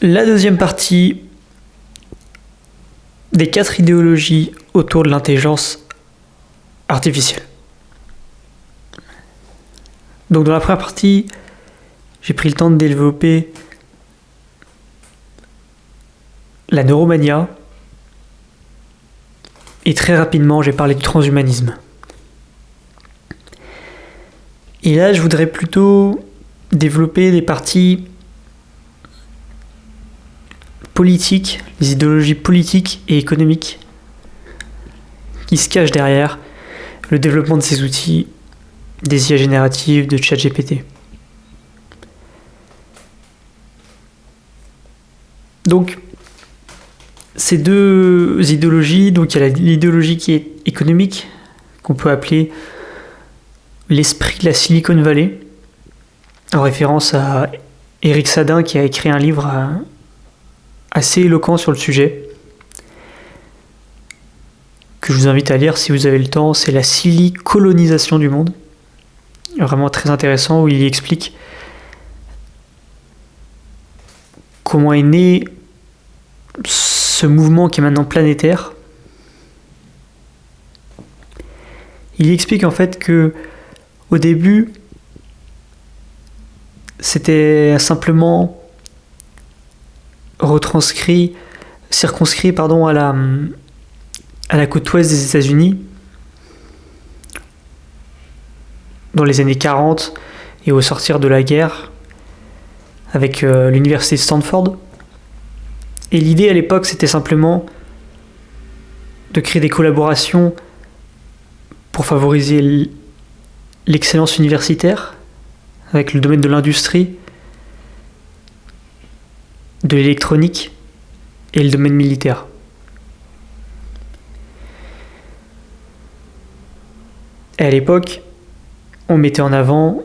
La deuxième partie des 4 idéologies autour de l'intelligence artificielle. Donc dans la première partie, j'ai pris le temps de développer la neuromania et très rapidement j'ai parlé du transhumanisme. Et là je voudrais plutôt développer des parties politiques, les idéologies politiques et économiques qui se cachent derrière le développement de ces outils, des IA génératives, de ChatGPT. Donc, ces deux idéologies, donc il y a l'idéologie qui est économique, qu'on peut appeler l'esprit de la Silicon Valley, en référence à Eric Sadin qui a écrit un livre assez éloquent sur le sujet, que je vous invite à lire si vous avez le temps. C'est la silicolonisation du monde, vraiment très intéressant, où il explique comment est né ce mouvement qui est maintenant planétaire. Il explique en fait que au début c'était simplement circonscrit à la côte ouest des États-Unis dans les années 40 et au sortir de la guerre avec l'université de Stanford. Et l'idée à l'époque, c'était simplement de créer des collaborations pour favoriser l'excellence universitaire avec le domaine de l'industrie, de l'électronique et le domaine militaire. Et à l'époque, on mettait en avant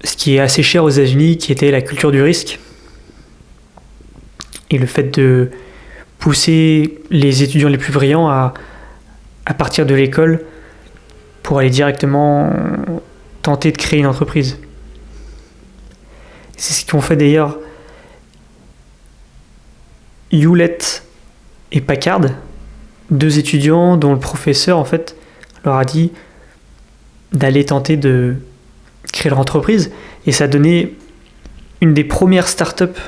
ce qui est assez cher aux États-Unis, qui était la culture du risque. Et le fait de pousser les étudiants les plus brillants à partir de l'école pour aller directement tenter de créer une entreprise. C'est ce qu'ont fait d'ailleurs Hewlett et Packard, 2 étudiants dont le professeur en fait leur a dit d'aller tenter de créer leur entreprise, et ça a donné une des premières startups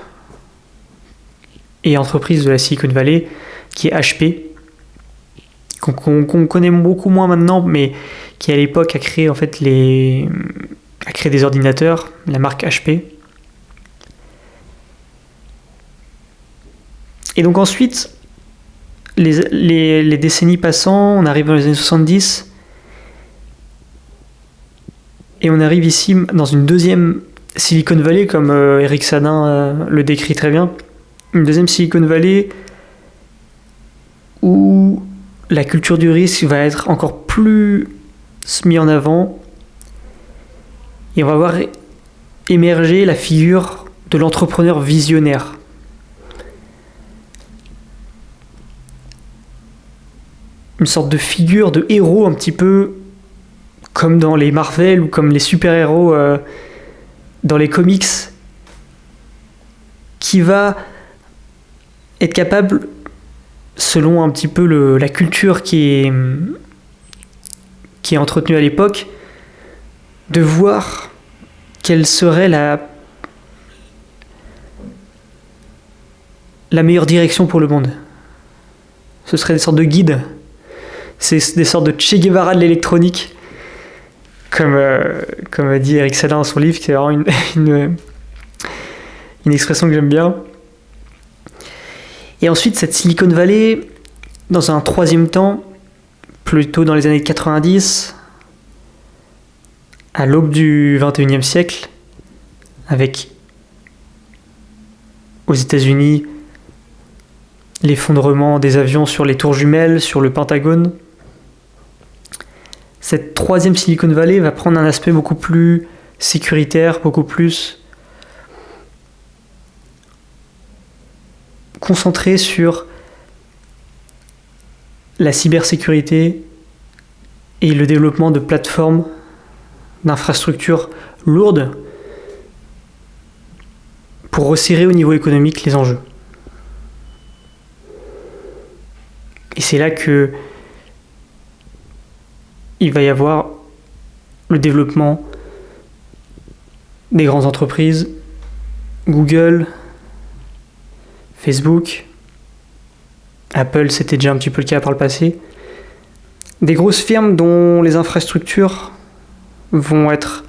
et entreprises de la Silicon Valley, qui est HP, qu'on connaît beaucoup moins maintenant, mais qui à l'époque a créé des ordinateurs, la marque HP. Et donc ensuite, les décennies passant, on arrive dans les années 70, et on arrive ici dans une deuxième Silicon Valley, comme Eric Sadin le décrit très bien, une deuxième Silicon Valley où la culture du risque va être encore plus mise en avant, et on va voir émerger la figure de l'entrepreneur visionnaire. Une sorte de figure de héros un petit peu comme dans les Marvel ou comme les super-héros dans les comics, qui va être capable, selon un petit peu la culture qui est entretenue à l'époque, de voir quelle serait la meilleure direction pour le monde. Ce serait des sortes de guides. C'est des sortes de Che Guevara de l'électronique, comme dit Eric Sadin dans son livre, qui est vraiment une expression que j'aime bien. Et ensuite, cette Silicon Valley, dans un troisième temps, plutôt dans les années 90, à l'aube du XXIe siècle, avec aux États-Unis l'effondrement des avions sur les tours jumelles, sur le Pentagone, cette troisième Silicon Valley va prendre un aspect beaucoup plus sécuritaire, beaucoup plus concentré sur la cybersécurité et le développement de plateformes, d'infrastructures lourdes pour resserrer au niveau économique les enjeux. Et c'est là que il va y avoir le développement des grandes entreprises, Google, Facebook, Apple, c'était déjà un petit peu le cas par le passé. Des grosses firmes dont les infrastructures vont être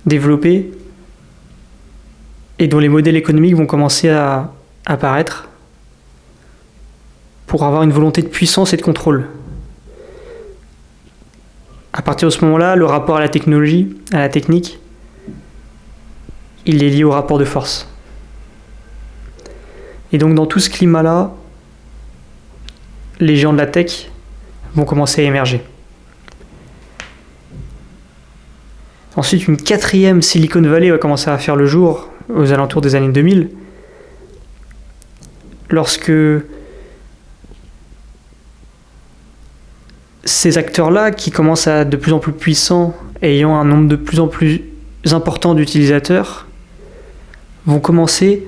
développées et dont les modèles économiques vont commencer à apparaître pour avoir une volonté de puissance et de contrôle. À partir de ce moment-là, le rapport à la technologie, à la technique, il est lié au rapport de force. Et donc dans tout ce climat-là, les géants de la tech vont commencer à émerger. Ensuite, une quatrième Silicon Valley va commencer à faire le jour aux alentours des années 2000, lorsque ces acteurs-là, qui commencent à être de plus en plus puissants, ayant un nombre de plus en plus important d'utilisateurs, vont commencer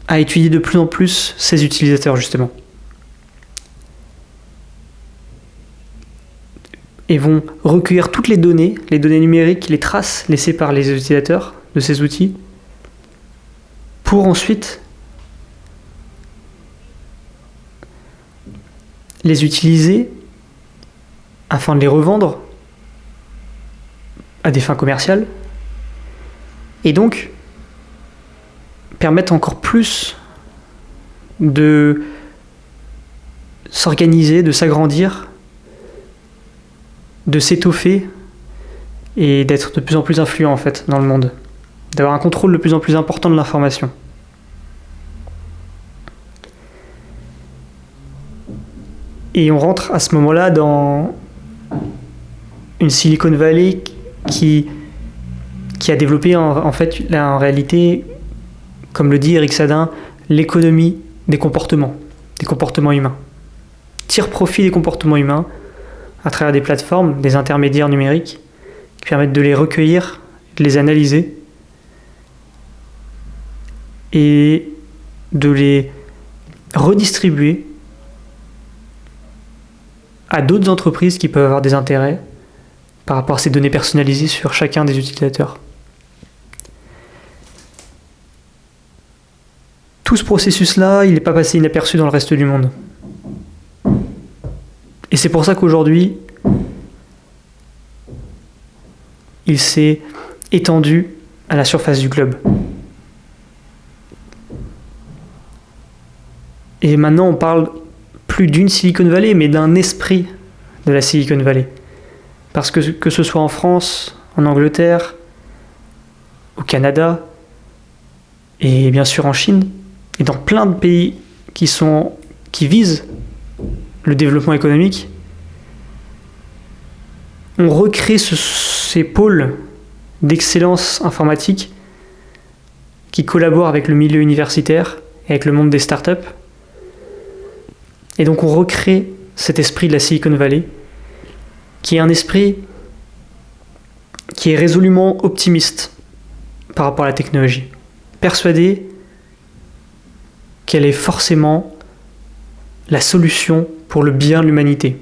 à étudier de plus en plus ces utilisateurs, justement. Et vont recueillir toutes les données numériques, les traces laissées par les utilisateurs de ces outils, pour ensuite les utiliser afin de les revendre à des fins commerciales, et donc permettre encore plus de s'organiser, de s'agrandir, de s'étoffer et d'être de plus en plus influent en fait dans le monde, d'avoir un contrôle de plus en plus important de l'information. Et on rentre à ce moment-là dans une Silicon Valley qui a développé en fait là, en réalité, comme le dit Eric Sadin, l'économie des comportements humains. Tire profit des comportements humains à travers des plateformes, des intermédiaires numériques qui permettent de les recueillir, de les analyser et de les redistribuer à d'autres entreprises qui peuvent avoir des intérêts par rapport à ces données personnalisées sur chacun des utilisateurs. Tout ce processus-là, il n'est pas passé inaperçu dans le reste du monde. Et c'est pour ça qu'aujourd'hui, il s'est étendu à la surface du globe. Et maintenant, on parle plus d'une Silicon Valley, mais d'un esprit de la Silicon Valley. Parce que ce soit en France, en Angleterre, au Canada, et bien sûr en Chine, et dans plein de pays qui visent le développement économique, on recrée ces pôles d'excellence informatique qui collaborent avec le milieu universitaire et avec le monde des startups. Et donc on recrée cet esprit de la Silicon Valley, qui est un esprit qui est résolument optimiste par rapport à la technologie, persuadé qu'elle est forcément la solution pour le bien de l'humanité.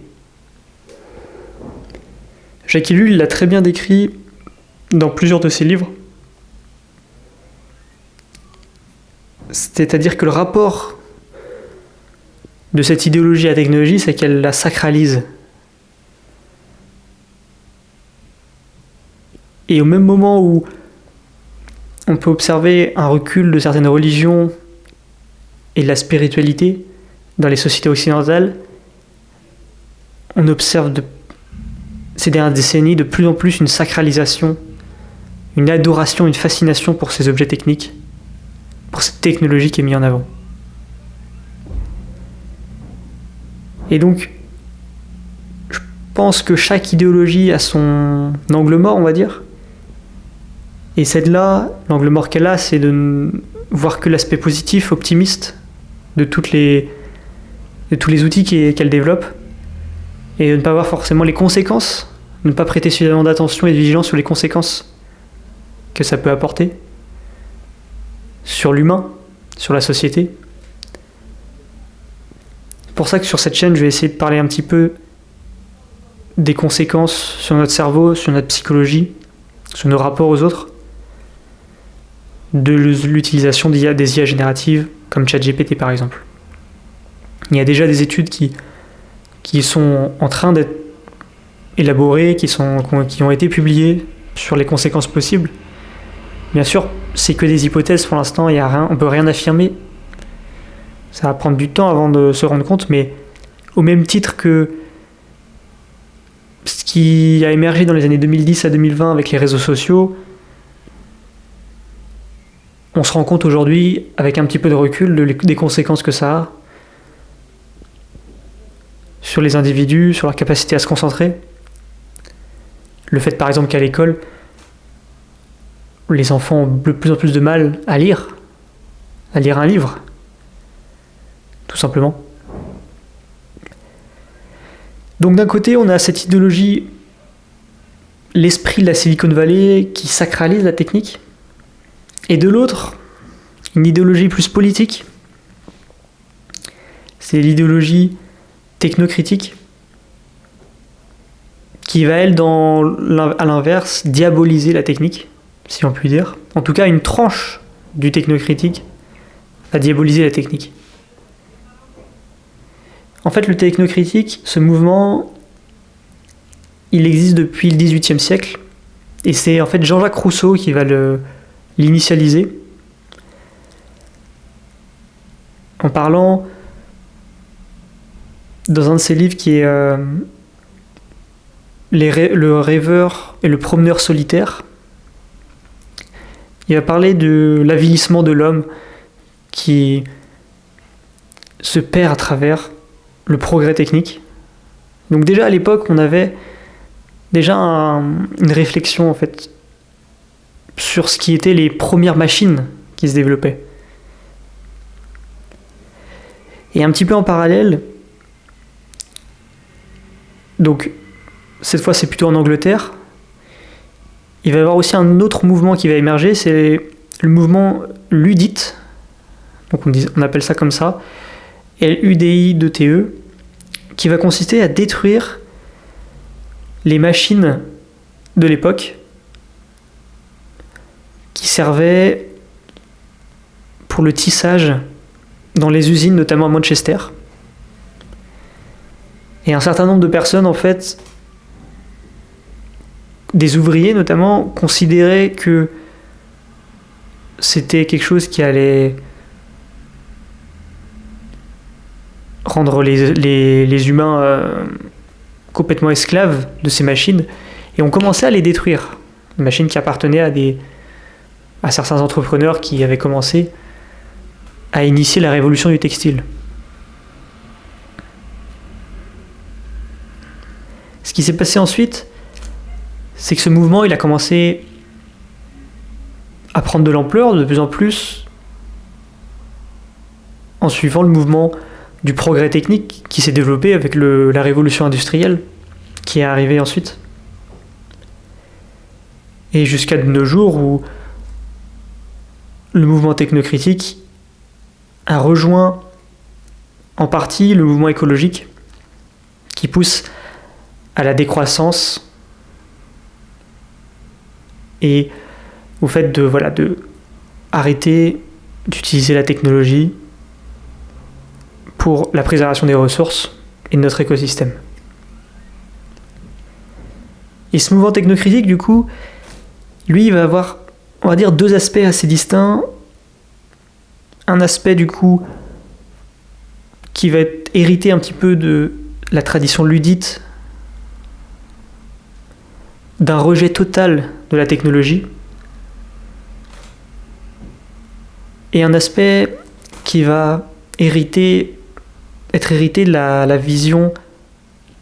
Jacques Ellul l'a très bien décrit dans plusieurs de ses livres. C'est-à-dire que le rapport de cette idéologie à la technologie, c'est qu'elle la sacralise. Et au même moment où on peut observer un recul de certaines religions et de la spiritualité dans les sociétés occidentales, on observe ces dernières décennies de plus en plus une sacralisation, une adoration, une fascination pour ces objets techniques, pour cette technologie qui est mise en avant. Et donc, je pense que chaque idéologie a son angle mort, on va dire. Et celle-là, l'angle mort qu'elle a, c'est de voir que l'aspect positif, optimiste de tous les outils qu'elle développe, et de ne pas voir forcément les conséquences, de ne pas prêter suffisamment d'attention et de vigilance sur les conséquences que ça peut apporter sur l'humain, sur la société. C'est pour ça que sur cette chaîne, je vais essayer de parler un petit peu des conséquences sur notre cerveau, sur notre psychologie, sur nos rapports aux autres, de l'utilisation des IA génératives, comme ChatGPT par exemple. Il y a déjà des études qui sont en train d'être élaborées, qui ont été publiées sur les conséquences possibles. Bien sûr, c'est que des hypothèses pour l'instant, on ne peut rien affirmer. Ça va prendre du temps avant de se rendre compte, mais au même titre que ce qui a émergé dans les années 2010 à 2020 avec les réseaux sociaux, on se rend compte aujourd'hui, avec un petit peu de recul, des conséquences que ça a sur les individus, sur leur capacité à se concentrer. Le fait par exemple qu'à l'école, les enfants ont de plus en plus de mal à lire un livre, tout simplement. Donc d'un côté, on a cette idéologie, l'esprit de la Silicon Valley qui sacralise la technique, et de l'autre, une idéologie plus politique. C'est l'idéologie technocritique qui va, elle, à l'inverse, diaboliser la technique, si on peut dire. En tout cas, une tranche du technocritique va diaboliser la technique. En fait, le technocritique, ce mouvement, il existe depuis le XVIIIe siècle, et c'est en fait Jean-Jacques Rousseau qui va l'initialiser, en parlant dans un de ses livres qui est Le rêveur et le promeneur solitaire. Il va parler de l'avilissement de l'homme qui se perd à travers le progrès technique. Donc déjà à l'époque, on avait déjà une réflexion en fait sur ce qui étaient les premières machines qui se développaient. Et un petit peu en parallèle, donc cette fois c'est plutôt en Angleterre, il va y avoir aussi un autre mouvement qui va émerger, c'est le mouvement luddite, donc on appelle ça comme ça, LUDITE, qui va consister à détruire les machines de l'époque qui servaient pour le tissage dans les usines, notamment à Manchester. Et un certain nombre de personnes, en fait, des ouvriers notamment, considéraient que c'était quelque chose qui allait rendre les humains complètement esclaves de ces machines, et on commençait à les détruire. Des machines qui appartenaient à certains entrepreneurs qui avaient commencé à initier la révolution du textile. Ce qui s'est passé ensuite, c'est que ce mouvement, il a commencé à prendre de l'ampleur de plus en plus en suivant le mouvement du progrès technique qui s'est développé avec la révolution industrielle qui est arrivée ensuite. Et jusqu'à de nos jours où le mouvement technocritique a rejoint en partie le mouvement écologique qui pousse à la décroissance et au fait de arrêter d'utiliser la technologie pour la préservation des ressources et de notre écosystème. Et ce mouvement technocritique, du coup, lui, il va avoir, on va dire, deux aspects assez distincts. Un aspect, du coup, qui va être hérité un petit peu de la tradition luddite, d'un rejet total de la technologie, et un aspect qui va être hérité de la vision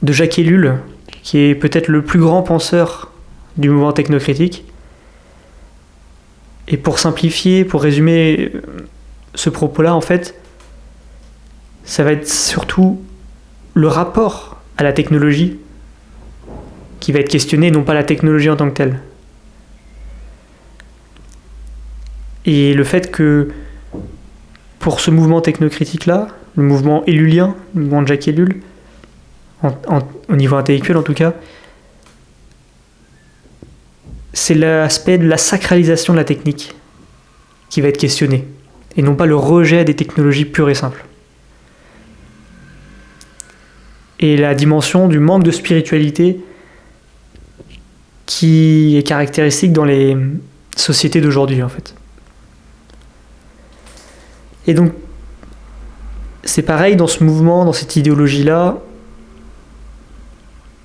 de Jacques Ellul, qui est peut-être le plus grand penseur du mouvement technocritique. Et pour simplifier, pour résumer ce propos-là, en fait, ça va être surtout le rapport à la technologie qui va être questionné, non pas la technologie en tant que telle. Et le fait que pour ce mouvement technocritique-là, le mouvement ellulien, le mouvement de Jacques Ellul, au niveau intellectuel en tout cas, c'est l'aspect de la sacralisation de la technique qui va être questionné, et non pas le rejet des technologies pures et simples. Et la dimension du manque de spiritualité qui est caractéristique dans les sociétés d'aujourd'hui, en fait. Et donc, c'est pareil dans ce mouvement, dans cette idéologie-là.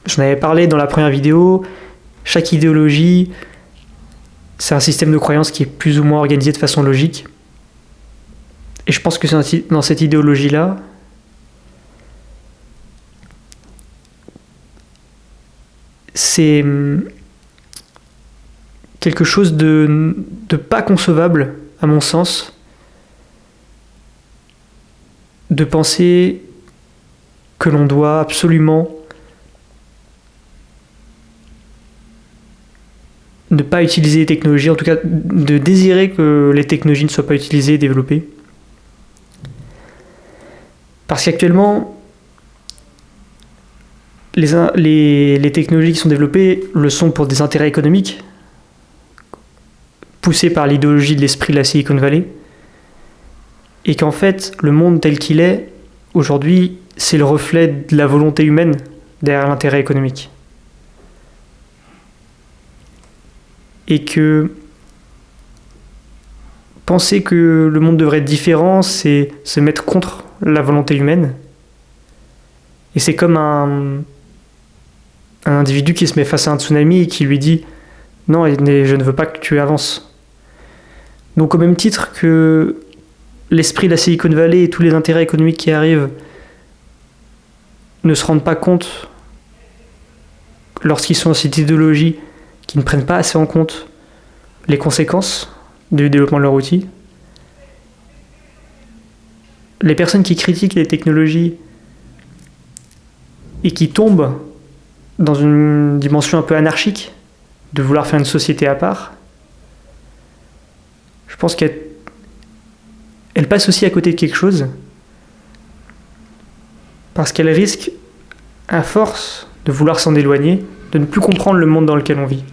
J'en avais parlé dans la première vidéo. Chaque idéologie, c'est un système de croyance qui est plus ou moins organisé de façon logique. Et je pense que c'est dans cette idéologie-là, c'est quelque chose de pas concevable, à mon sens, de penser que l'on doit absolument ne pas utiliser les technologies, en tout cas de désirer que les technologies ne soient pas utilisées et développées. Parce qu'actuellement, les technologies qui sont développées le sont pour des intérêts économiques, poussés par l'idéologie de l'esprit de la Silicon Valley, et qu'en fait, le monde tel qu'il est, aujourd'hui, c'est le reflet de la volonté humaine derrière l'intérêt économique. Et que penser que le monde devrait être différent, c'est se mettre contre la volonté humaine. Et c'est comme un individu qui se met face à un tsunami et qui lui dit « Non, je ne veux pas que tu avances ». Donc au même titre que l'esprit de la Silicon Valley et tous les intérêts économiques qui arrivent ne se rendent pas compte lorsqu'ils sont dans cette idéologie qui ne prennent pas assez en compte les conséquences du développement de leur outil. Les personnes qui critiquent les technologies et qui tombent dans une dimension un peu anarchique de vouloir faire une société à part, je pense qu'elles passent aussi à côté de quelque chose, parce qu'elles risquent, à force de vouloir s'en éloigner, de ne plus comprendre le monde dans lequel on vit.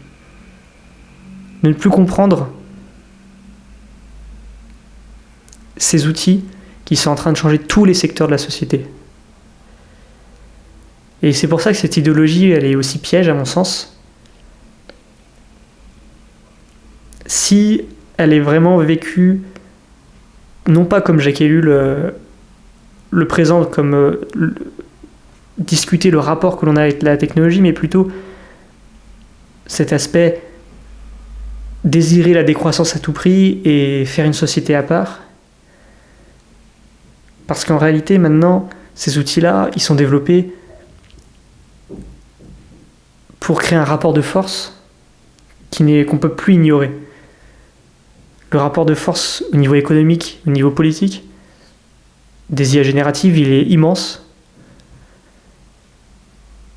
De ne plus comprendre ces outils qui sont en train de changer tous les secteurs de la société. Et c'est pour ça que cette idéologie, elle est aussi piège à mon sens. Si elle est vraiment vécue, non pas comme Jacques Ellul le présente, comme discuter le rapport que l'on a avec la technologie, mais plutôt cet aspect désirer la décroissance à tout prix et faire une société à part. Parce qu'en réalité, maintenant, ces outils-là, ils sont développés pour créer un rapport de force qu'on ne peut plus ignorer. Le rapport de force au niveau économique, au niveau politique, des IA génératives, il est immense.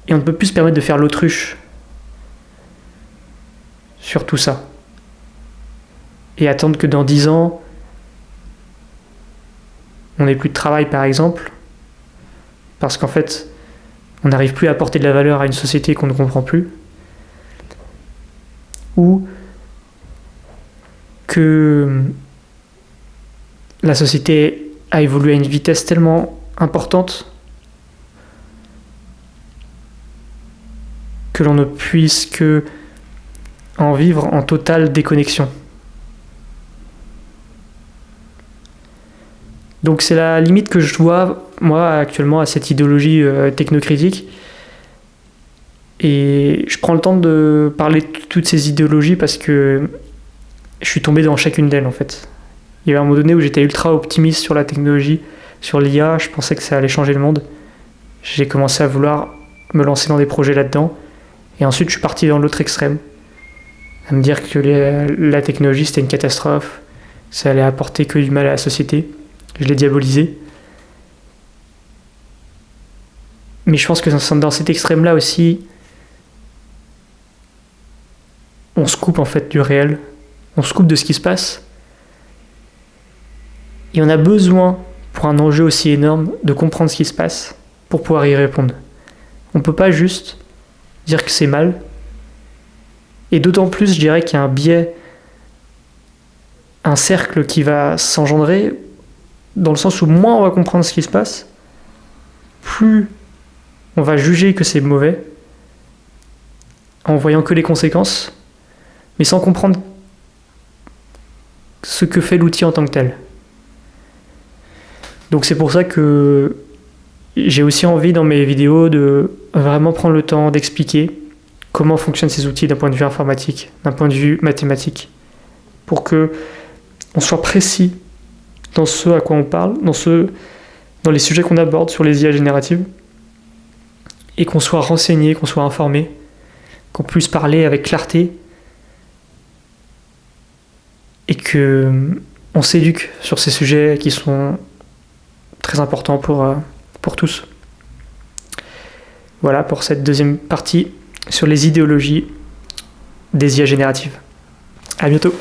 Et on ne peut plus se permettre de faire l'autruche sur tout ça. Et attendre que dans 10 ans, on n'ait plus de travail, par exemple, parce qu'en fait, on n'arrive plus à apporter de la valeur à une société qu'on ne comprend plus, ou que la société a évolué à une vitesse tellement importante que l'on ne puisse que en vivre en totale déconnexion. Donc c'est la limite que je vois, moi, actuellement, à cette idéologie technocritique. Et je prends le temps de parler de toutes ces idéologies parce que je suis tombé dans chacune d'elles, en fait. Il y avait un moment donné où j'étais ultra optimiste sur la technologie, sur l'IA, je pensais que ça allait changer le monde. J'ai commencé à vouloir me lancer dans des projets là-dedans. Et ensuite, je suis parti dans l'autre extrême, à me dire que la technologie, c'était une catastrophe, ça allait apporter que du mal à la société. Je l'ai diabolisé. Mais je pense que dans cet extrême-là aussi, on se coupe en fait du réel, on se coupe de ce qui se passe, Et on a besoin, pour un enjeu aussi énorme, de comprendre ce qui se passe pour pouvoir y répondre. On ne peut pas juste dire que c'est mal. Et d'autant plus, je dirais qu'il y a un biais, un cercle qui va s'engendrer, dans le sens où moins on va comprendre ce qui se passe, plus on va juger que c'est mauvais, en voyant que les conséquences, mais sans comprendre ce que fait l'outil en tant que tel. Donc c'est pour ça que j'ai aussi envie dans mes vidéos de vraiment prendre le temps d'expliquer comment fonctionnent ces outils d'un point de vue informatique, d'un point de vue mathématique, pour que on soit précis dans ce à quoi on parle, dans les sujets qu'on aborde sur les IA génératives, et qu'on soit renseigné, qu'on soit informé, qu'on puisse parler avec clarté, et qu'on s'éduque sur ces sujets qui sont très importants pour tous. Voilà pour cette deuxième partie sur les idéologies des IA génératives. À bientôt.